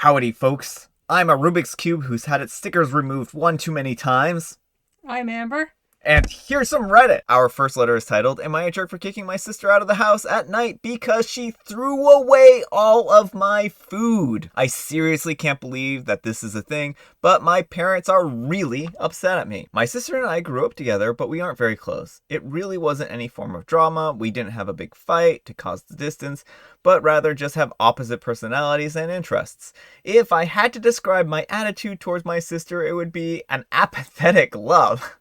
Howdy, folks. I'm a Rubik's Cube who's had its stickers removed one too many times. I'm Amber. And here's some Reddit. Our first letter is titled, Am I a jerk for kicking my sister out of the house at night because she threw away all of my food? I seriously can't believe that this is a thing, but my parents are really upset at me. My sister and I grew up together, but we aren't very close. It really wasn't any form of drama. We didn't have a big fight to cause the distance, but rather just have opposite personalities and interests. If I had to describe my attitude towards my sister, it would be an apathetic love.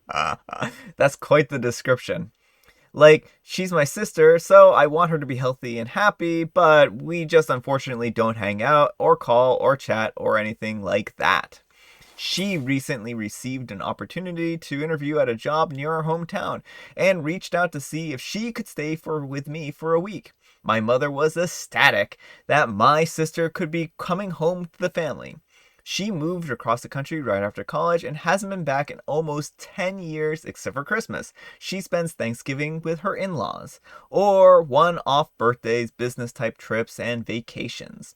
That's quite the description. Like, she's my sister, so I want her to be healthy and happy, but we just unfortunately don't hang out or call or chat or anything like that. She recently received an opportunity to interview at a job near our hometown and reached out to see if she could stay with me for a week. My mother was ecstatic that my sister could be coming home to the family. She moved across the country right after college and hasn't been back in almost 10 years except for Christmas. She spends Thanksgiving with her in-laws, or one-off birthdays, business-type trips, and vacations.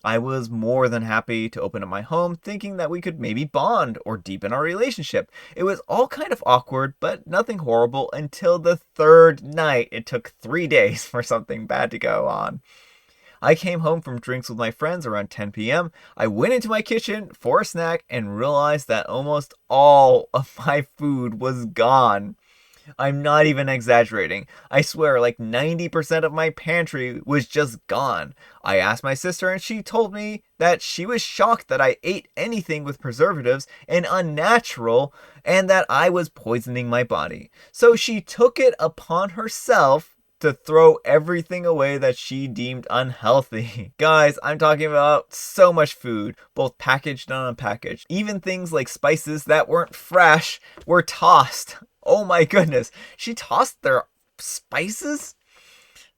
I was more than happy to open up my home, thinking that we could maybe bond or deepen our relationship. It was all kind of awkward, but nothing horrible until the third night. It took 3 days for something bad to go on. I came home from drinks with my friends around 10 p.m. I went into my kitchen for a snack and realized that almost all of my food was gone. I'm not even exaggerating. I swear, like 90% of my pantry was just gone. I asked my sister and she told me that she was shocked that I ate anything with preservatives and unnatural and that I was poisoning my body. So she took it upon herself to throw everything away that she deemed unhealthy. Guys, I'm talking about so much food, both packaged and unpackaged. Even things like spices that weren't fresh were tossed. Oh my goodness, she tossed their spices?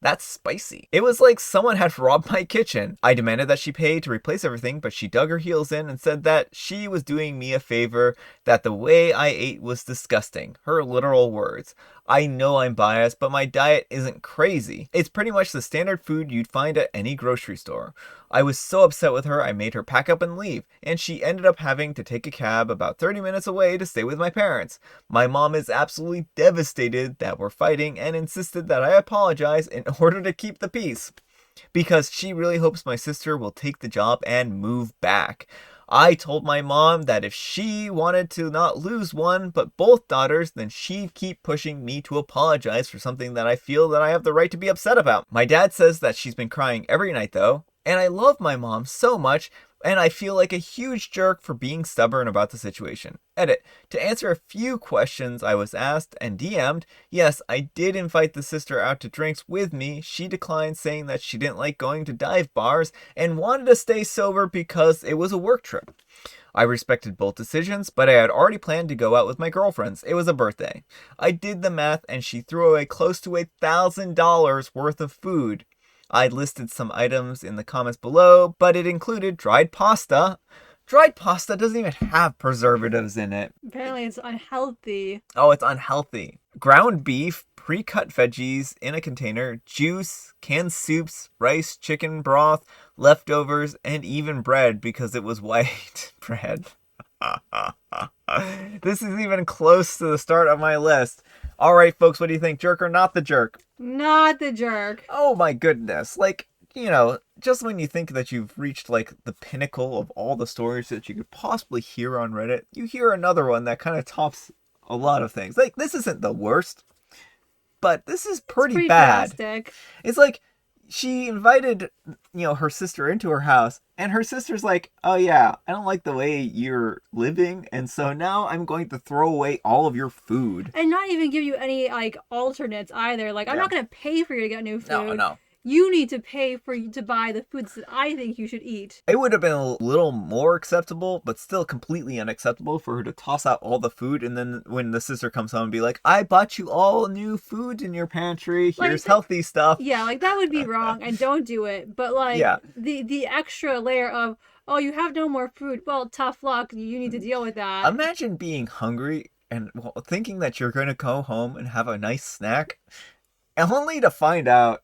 That's spicy. It was like someone had robbed my kitchen. I demanded that she pay to replace everything, but she dug her heels in and said that she was doing me a favor, that the way I ate was disgusting. Her literal words. I know I'm biased, but my diet isn't crazy. It's pretty much the standard food you'd find at any grocery store. I was so upset with her, I made her pack up and leave, and she ended up having to take a cab about 30 minutes away to stay with my parents. My mom is absolutely devastated that we're fighting and insisted that I apologize in order to keep the peace, because she really hopes my sister will take the job and move back. I told my mom that if she wanted to not lose one but both daughters, then she'd keep pushing me to apologize for something that I feel that I have the right to be upset about. My dad says that she's been crying every night though, and I love my mom so much, and I feel like a huge jerk for being stubborn about the situation. Edit. To answer a few questions I was asked and DM'd, yes, I did invite the sister out to drinks with me. She declined, saying that she didn't like going to dive bars and wanted to stay sober because it was a work trip. I respected both decisions, but I had already planned to go out with my girlfriends. It was a birthday. I did the math and she threw away close to $1,000 worth of food. I listed some items in the comments below, but it included dried pasta. Dried pasta doesn't even have preservatives in it. Apparently it's unhealthy. Oh, it's unhealthy. Ground beef, pre-cut veggies in a container, juice, canned soups, rice, chicken broth, leftovers, and even bread because it was white bread. This is even close to the start of my list. All right, folks, what do you think? Jerk or not the jerk? Not the jerk. Oh my goodness. Like, just when you think that you've reached like the pinnacle of all the stories that you could possibly hear on Reddit, you hear another one that kind of tops a lot of things. Like, this isn't the worst, but this is pretty bad. Drastic. It's like she invited, her sister into her house, and her sister's like, oh yeah, I don't like the way you're living, and so now I'm going to throw away all of your food. And not even give you any, like, alternates either. Like, I'm not going to pay for you to get new food. No. You need to pay for you to buy the foods that I think you should eat. It would have been a little more acceptable, but still completely unacceptable for her to toss out all the food, and then when the sister comes home and be like, I bought you all new food in your pantry, here's healthy stuff. Yeah, like, that would be wrong, and don't do it. But, like, the extra layer of, oh, you have no more food, well, tough luck, you need to deal with that. Imagine being hungry and thinking that you're going to go home and have a nice snack, only to find out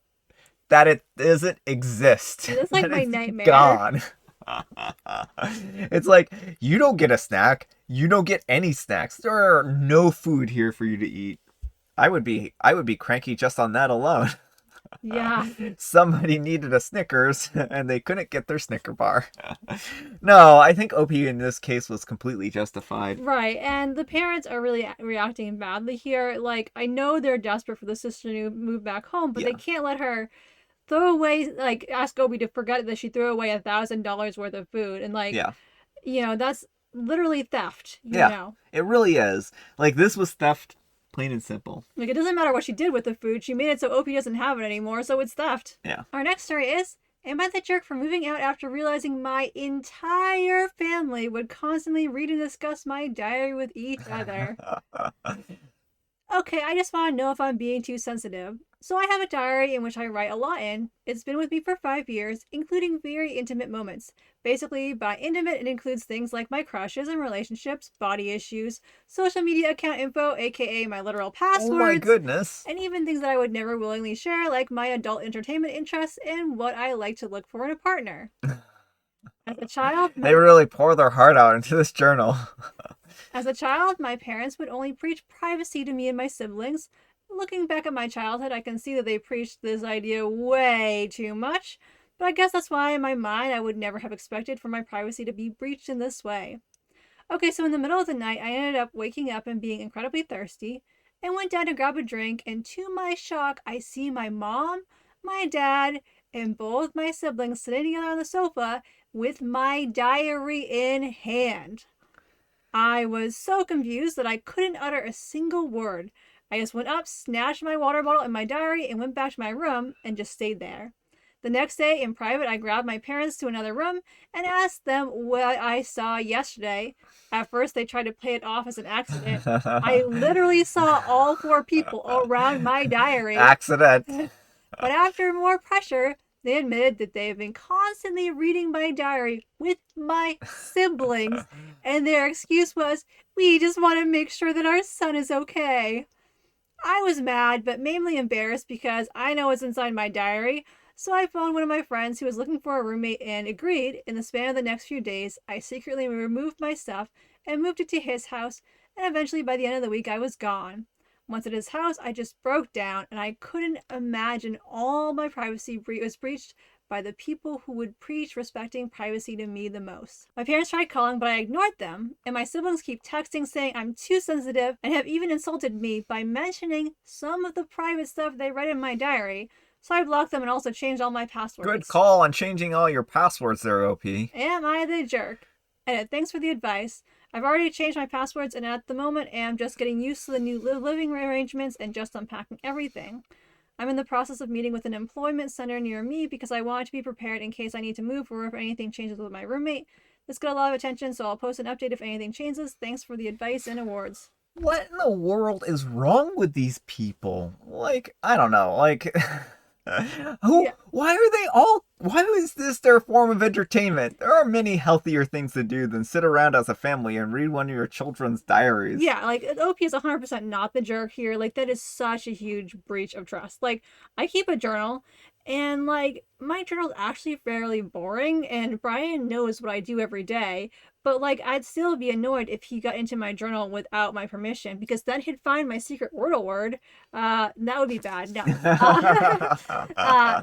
that it doesn't exist. That's like my nightmare. Gone. It's like, you don't get a snack. You don't get any snacks. There are no food here for you to eat. I would be cranky just on that alone. Yeah. Somebody needed a Snickers and they couldn't get their Snicker bar. No, I think OP in this case was completely justified. Right, and the parents are really reacting badly here. Like, I know they're desperate for the sister to move back home, but they can't let her throw away, like, ask Opie to forget that she threw away $1,000 worth of food. And, like, that's literally theft, you know? It really is. Like, this was theft. Plain and simple. Like, it doesn't matter what she did with the food. She made it so Opie doesn't have it anymore, so it's theft. Yeah. Our next story is, am I the jerk for moving out after realizing my entire family would constantly read and discuss my diary with each other? Okay, I just want to know if I'm being too sensitive. So I have a diary in which I write a lot in. It's been with me for 5 years, including very intimate moments. Basically, by intimate, it includes things like my crushes and relationships, body issues, social media account info, aka my literal passwords. Oh my goodness. And even things that I would never willingly share, like my adult entertainment interests and what I like to look for in a partner. As a child, they really pour their heart out into this journal. As a child, my parents would only preach privacy to me and my siblings. Looking back at my childhood, I can see that they preached this idea way too much, but I guess that's why in my mind I would never have expected for my privacy to be breached in this way. Okay, so in the middle of the night, I ended up waking up and being incredibly thirsty, and went down to grab a drink, and to my shock, I see my mom, my dad, and both my siblings sitting together on the sofa with my diary in hand. I was so confused that I couldn't utter a single word. I just went up, snatched my water bottle and my diary, and went back to my room and just stayed there. The next day, in private, I grabbed my parents to another room and asked them what I saw yesterday. At first, they tried to play it off as an accident. I literally saw all 4 people around my diary. Accident. But after more pressure, they admitted that they have been constantly reading my diary with my siblings, and their excuse was, we just want to make sure that our son is okay. I was mad, but mainly embarrassed because I know what's inside my diary, so I phoned one of my friends who was looking for a roommate and agreed. In the span of the next few days, I secretly removed my stuff and moved it to his house, and eventually by the end of the week I was gone. Once at his house, I just broke down, and I couldn't imagine all my privacy was breached by the people who would preach respecting privacy to me the most. My parents tried calling, but I ignored them, and my siblings keep texting saying I'm too sensitive and have even insulted me by mentioning some of the private stuff they read in my diary, so I blocked them and also changed all my passwords. Good call on changing all your passwords there, OP. Am I the jerk? And thanks for the advice. I've already changed my passwords and at the moment am just getting used to the new living arrangements and just unpacking everything. I'm in the process of meeting with an employment center near me because I want to be prepared in case I need to move or if anything changes with my roommate. This got a lot of attention, so I'll post an update if anything changes. Thanks for the advice and awards. What in the world is wrong with these people? Like, I don't know, like... Why is this their form of entertainment? There are many healthier things to do than sit around as a family and read one of your children's diaries. Yeah, like, OP is 100% not the jerk here. Like, that is such a huge breach of trust. Like, I keep a journal, and, like, my journal's actually fairly boring, and Brian knows what I do every day, but, like, I'd still be annoyed if he got into my journal without my permission, because then he'd find my secret Wordle word. That would be bad. No.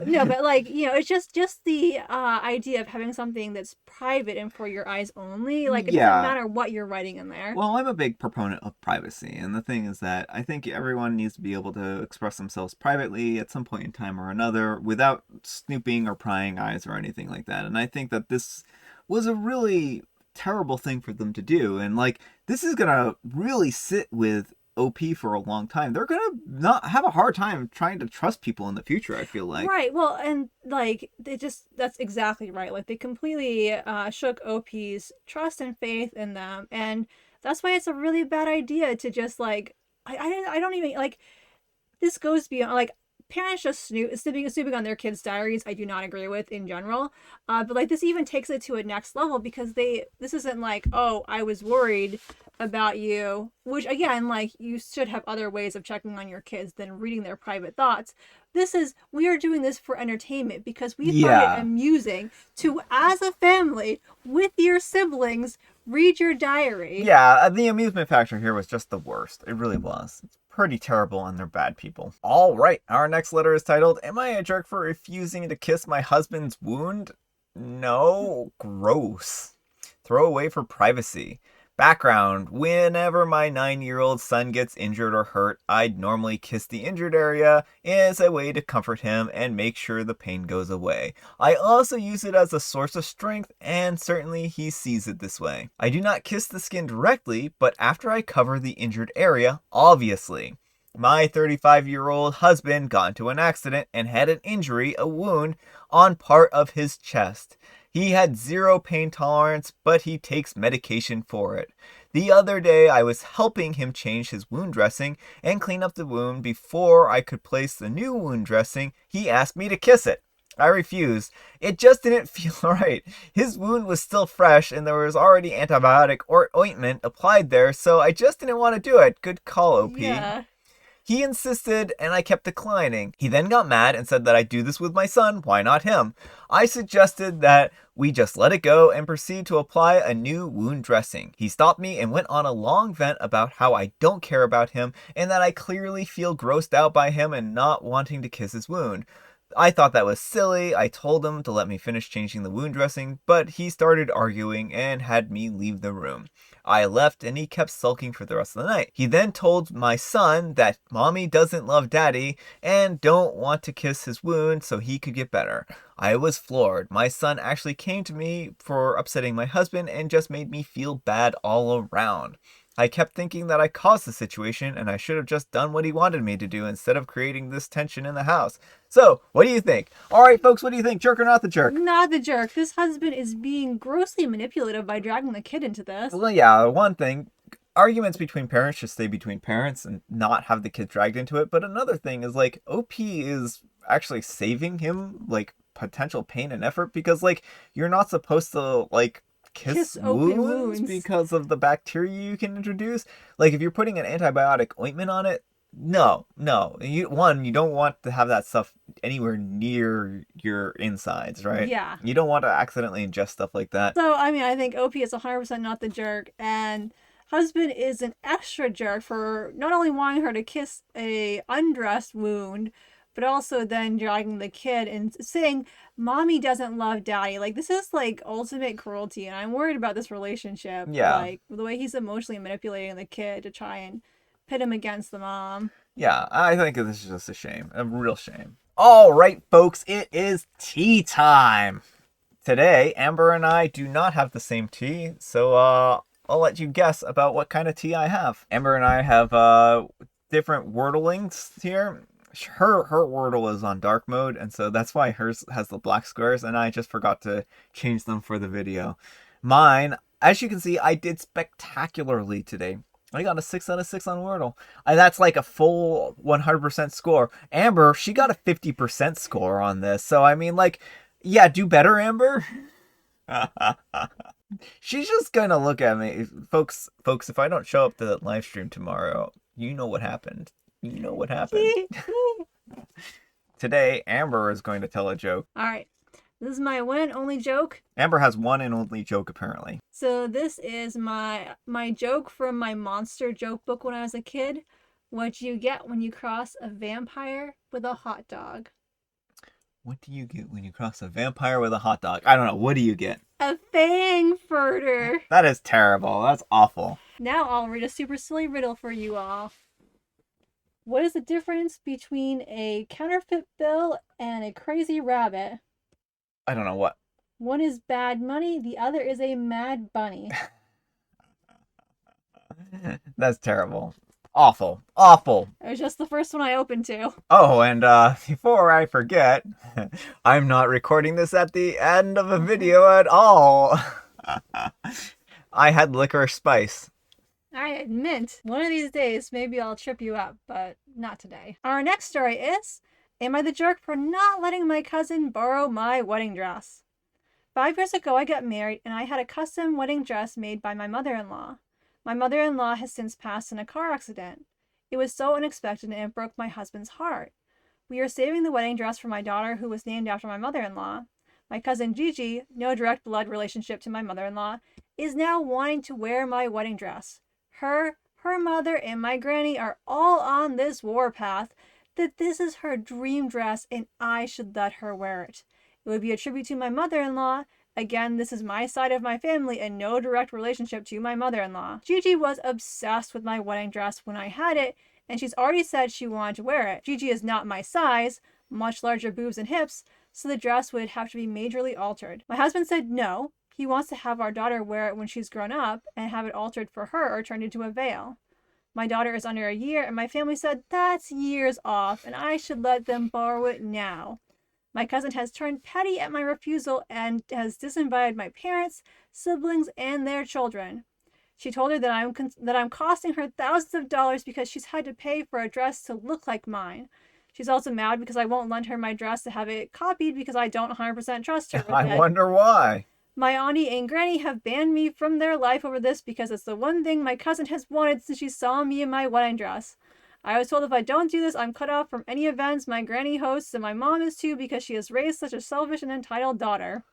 No, but, like, you know, it's just the idea of having something that's private and for your eyes only. Like, it doesn't matter what you're writing in there. Well, I'm a big proponent of privacy, and the thing is that I think everyone needs to be able to express themselves privately at some point in time or another without snooping or prying eyes or anything like that. And I think that this was a really terrible thing for them to do, and like, this is gonna really sit with OP for a long time. They're gonna not have a hard time trying to trust people in the future, I feel like. Right. Well, and like, that's exactly right. Like, they completely shook OP's trust and faith in them, and that's why it's a really bad idea to just, like, I don't even, like, this goes beyond, like, parents just snooping on their kids' diaries, I do not agree with in general. But like this even takes it to a next level because this isn't like, oh, I was worried about you, which again, like you should have other ways of checking on your kids than reading their private thoughts. This is, we are doing this for entertainment because we find it amusing to, as a family with your siblings, read your diary. Yeah, the amusement factor here was just the worst. It really was. It's pretty terrible and they're bad people. All right, our next letter is titled, Am I a jerk for refusing to kiss my husband's wound? No, gross. Throw away for privacy. Background, whenever my 9-year-old son gets injured or hurt, I'd normally kiss the injured area as a way to comfort him and make sure the pain goes away. I also use it as a source of strength, and certainly he sees it this way. I do not kiss the skin directly, but after I cover the injured area, obviously. My 35-year-old husband got into an accident and had an injury, a wound, on part of his chest. He had zero pain tolerance, but he takes medication for it. The other day, I was helping him change his wound dressing and clean up the wound. Before I could place the new wound dressing, he asked me to kiss it. I refused. It just didn't feel right. His wound was still fresh and there was already antibiotic or ointment applied there, so I just didn't want to do it. Good call, OP. Yeah. He insisted, and I kept declining. He then got mad and said that I do this with my son, why not him? I suggested that we just let it go and proceed to apply a new wound dressing. He stopped me and went on a long vent about how I don't care about him and that I clearly feel grossed out by him and not wanting to kiss his wound. I thought that was silly. I told him to let me finish changing the wound dressing, but he started arguing and had me leave the room. I left and he kept sulking for the rest of the night. He then told my son that mommy doesn't love daddy and don't want to kiss his wound so he could get better. I was floored. My son actually came to me for upsetting my husband and just made me feel bad all around. I kept thinking that I caused the situation and I should have just done what he wanted me to do instead of creating this tension in the house. So, what do you think? All right, folks, what do you think? Jerk or not the jerk? Not the jerk. This husband is being grossly manipulative by dragging the kid into this. Well, yeah, one thing, arguments between parents should stay between parents and not have the kid dragged into it. But another thing is, like, OP is actually saving him, like, potential pain and effort because, like, you're not supposed to, like, kiss wounds because of the bacteria you can introduce. Like, if you're putting an antibiotic ointment on it, no. You don't want to have that stuff anywhere near your insides, right? Yeah. You don't want to accidentally ingest stuff like that. So, I mean, I think OP is 100% not the jerk, and husband is an extra jerk for not only wanting her to kiss a undressed wound, but also then dragging the kid and saying, mommy doesn't love daddy. Like, this is, like, ultimate cruelty, and I'm worried about this relationship. Yeah. Like, the way he's emotionally manipulating the kid to try and pit him against the mom. Yeah, I think this is just a shame. A real shame. All right, folks, it is tea time. Today, Amber and I do not have the same tea, so I'll let you guess about what kind of tea I have. Amber and I have different wordlings here. Her Wordle is on dark mode, and so that's why hers has the black squares, and I just forgot to change them for the video. Mine, as you can see, I did spectacularly today. I got a 6 out of 6 on Wordle. That's like a full 100% score. Amber, she got a 50% score on this. So, I mean, like, yeah, do better, Amber. She's just gonna look at me. Folks, if I don't show up to the live stream tomorrow, you know what happened. You know what happened. Today, Amber is going to tell a joke. All right. This is my one and only joke. Amber has one and only joke, apparently. So this is my joke from my monster joke book when I was a kid. What do you get when you cross a vampire with a hot dog? What do you get when you cross a vampire with a hot dog? I don't know. What do you get? A fangfurter. That is terrible. That's awful. Now I'll read a super silly riddle for you all. What is the difference between a counterfeit bill and a crazy rabbit? I don't know what. One is bad money, the other is a mad bunny. That's terrible. Awful. Awful. It was just the first one I opened to. Oh, and before I forget, I'm not recording this at the end of a video at all. I had licorice spice. I admit, one of these days, maybe I'll trip you up, but not today. Our next story is, Am I the jerk for not letting my cousin borrow my wedding dress? 5 years ago, I got married and I had a custom wedding dress made by my mother-in-law. My mother-in-law has since passed in a car accident. It was so unexpected and it broke my husband's heart. We are saving the wedding dress for my daughter, who was named after my mother-in-law. My cousin Gigi, no direct blood relationship to my mother-in-law, is now wanting to wear my wedding dress. Her mother, and my granny are all on this warpath that this is her dream dress and I should let her wear it. It would be a tribute to my mother-in-law. Again, this is my side of my family and no direct relationship to my mother-in-law. Gigi was obsessed with my wedding dress when I had it, and she's already said she wanted to wear it. Gigi is not my size, much larger boobs and hips, so the dress would have to be majorly altered. My husband said no. He wants to have our daughter wear it when she's grown up and have it altered for her or turned into a veil. My daughter is under a year, and my family said that's years off, and I should let them borrow it now. My cousin has turned petty at my refusal and has disinvited my parents, siblings, and their children. She told her that I'm costing her thousands of dollars because she's had to pay for a dress to look like mine. She's also mad because I won't lend her my dress to have it copied because I don't 100% trust her with I wonder why. My auntie and granny have banned me from their life over this because it's the one thing my cousin has wanted since she saw me in my wedding dress. I was told if I don't do this, I'm cut off from any events my granny hosts, and my mom is too because she has raised such a selfish and entitled daughter.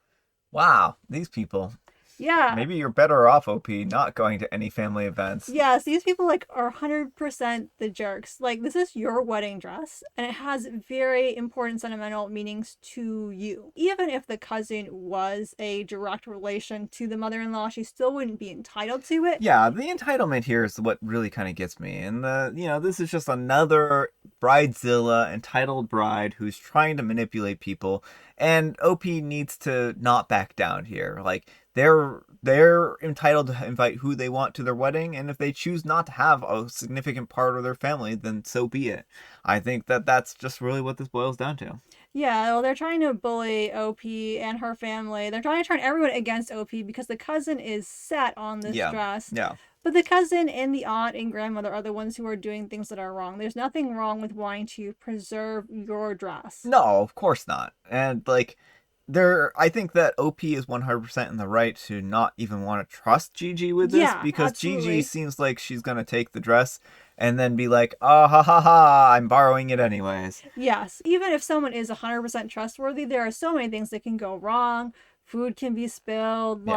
Wow, these people. Yeah. Maybe you're better off, OP, not going to any family events. Yes, these people are 100% the jerks. This is your wedding dress, and it has very important sentimental meanings to you. Even if the cousin was a direct relation to the mother-in-law, she still wouldn't be entitled to it. Yeah, the entitlement here is what really kind of gets me. And this is just another bridezilla, entitled bride who's trying to manipulate people. And OP needs to not back down here. They're entitled to invite who they want to their wedding, and if they choose not to have a significant part of their family, then so be it. I think that's just really what this boils down to. Yeah, well, they're trying to bully OP and her family. They're trying to turn everyone against OP because the cousin is set on this dress. Yeah. But the cousin and the aunt and grandmother are the ones who are doing things that are wrong. There's nothing wrong with wanting to preserve your dress. No, of course not. And I think that OP is 100% in the right to not even want to trust Gigi with this, because absolutely. Gigi seems like she's going to take the dress and then be like, oh, ha, ha, ha, I'm borrowing it anyways. Yes, even if someone is 100% trustworthy, there are so many things that can go wrong. Food can be spilled,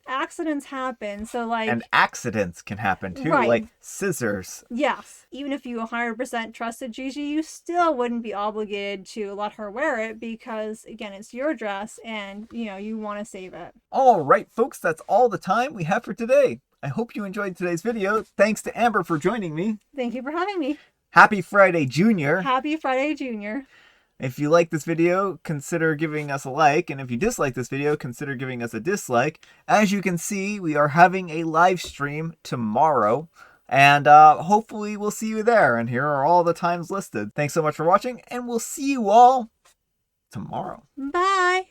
accidents happen. And accidents can happen too, right. Like scissors. Yes. Even if you 100% trusted Gigi, you still wouldn't be obligated to let her wear it because, again, it's your dress and, you want to save it. All right, folks, that's all the time we have for today. I hope you enjoyed today's video. Thanks to Amber for joining me. Thank you for having me. Happy Friday, Junior. Happy Friday, Junior. If you like this video, consider giving us a like, and if you dislike this video, consider giving us a dislike. As you can see, we are having a live stream tomorrow, and hopefully we'll see you there, and here are all the times listed. Thanks so much for watching, and we'll see you all tomorrow. Bye!